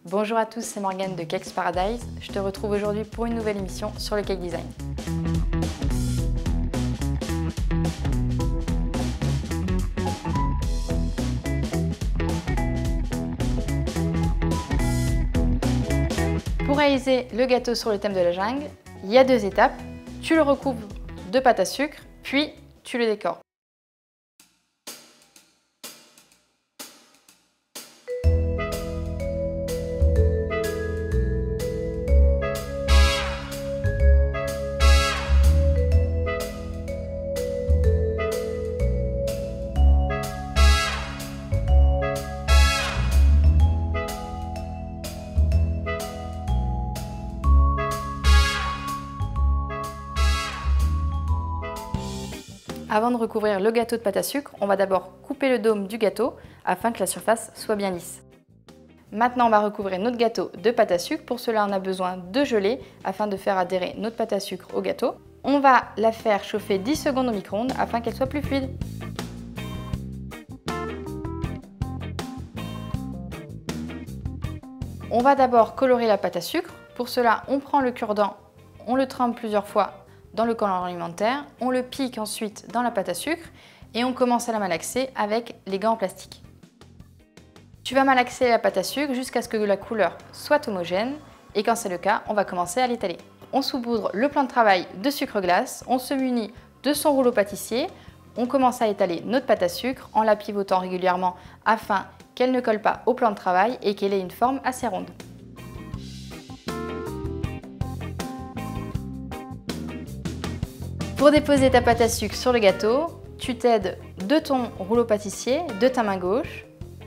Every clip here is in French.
Bonjour à tous, c'est Morgane de Cakes Paradise. Je te retrouve aujourd'hui pour une nouvelle émission sur le cake design. Pour réaliser le gâteau sur le thème de la jungle, il y a deux étapes. Tu le recouvres de pâte à sucre, puis tu le décores. Avant de recouvrir le gâteau de pâte à sucre, on va d'abord couper le dôme du gâteau afin que la surface soit bien lisse. Maintenant, on va recouvrir notre gâteau de pâte à sucre. Pour cela, on a besoin de gelée afin de faire adhérer notre pâte à sucre au gâteau. On va la faire chauffer 10 secondes au micro-ondes afin qu'elle soit plus fluide. On va d'abord colorer la pâte à sucre. Pour cela, on prend le cure-dent, on le trempe plusieurs fois dans le collant alimentaire, on le pique ensuite dans la pâte à sucre et on commence à la malaxer avec les gants en plastique. Tu vas malaxer la pâte à sucre jusqu'à ce que la couleur soit homogène et quand c'est le cas, on va commencer à l'étaler. On saupoudre le plan de travail de sucre glace, on se munit de son rouleau pâtissier, on commence à étaler notre pâte à sucre en la pivotant régulièrement afin qu'elle ne colle pas au plan de travail et qu'elle ait une forme assez ronde. Pour déposer ta pâte à sucre sur le gâteau, tu t'aides de ton rouleau pâtissier, de ta main gauche.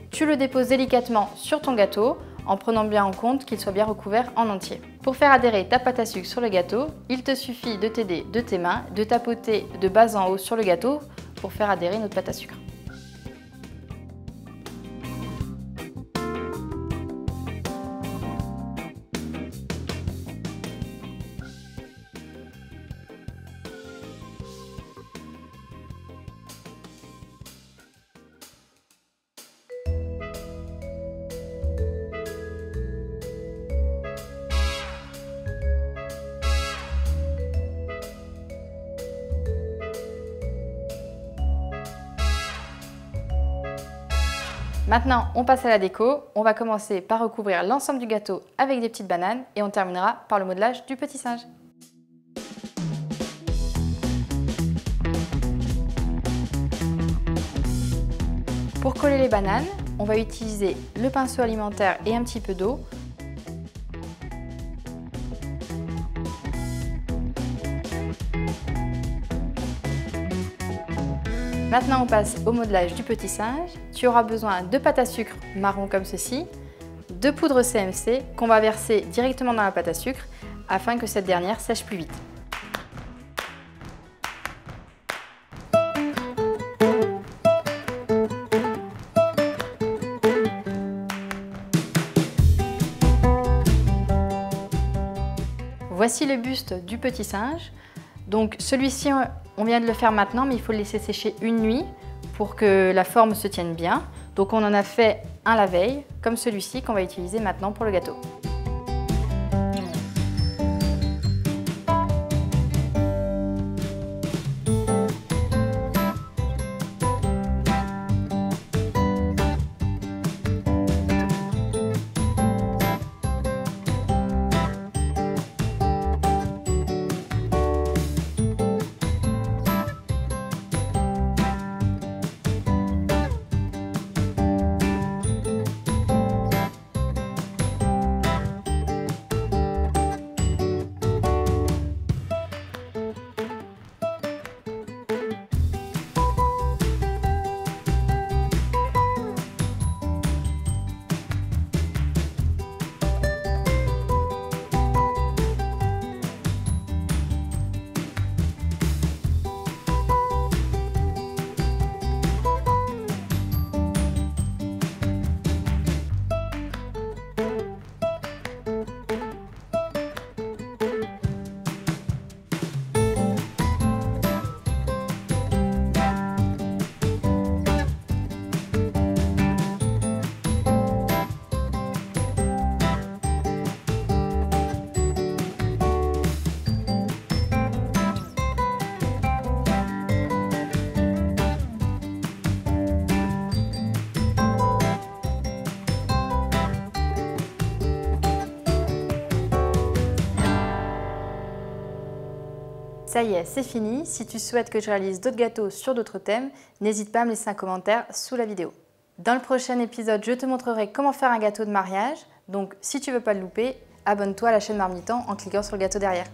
Tu le déposes délicatement sur ton gâteau en prenant bien en compte qu'il soit bien recouvert en entier. Pour faire adhérer ta pâte à sucre sur le gâteau, il te suffit de t'aider de tes mains, de tapoter de bas en haut sur le gâteau pour faire adhérer notre pâte à sucre. Maintenant, on passe à la déco. On va commencer par recouvrir l'ensemble du gâteau avec des petites bananes et on terminera par le modelage du petit singe. Pour coller les bananes, on va utiliser le pinceau alimentaire et un petit peu d'eau. Maintenant, on passe au modelage du petit singe. Tu auras besoin de pâte à sucre marron comme ceci, de poudre CMC qu'on va verser directement dans la pâte à sucre afin que cette dernière sèche plus vite. Voici le buste du petit singe. Donc celui-ci, on vient de le faire maintenant, mais il faut le laisser sécher une nuit pour que la forme se tienne bien. Donc on en a fait un la veille, comme celui-ci qu'on va utiliser maintenant pour le gâteau. Ça y est, c'est fini. Si tu souhaites que je réalise d'autres gâteaux sur d'autres thèmes, n'hésite pas à me laisser un commentaire sous la vidéo. Dans le prochain épisode, je te montrerai comment faire un gâteau de mariage. Donc si tu veux pas le louper, abonne-toi à la chaîne Marmiton en cliquant sur le gâteau derrière.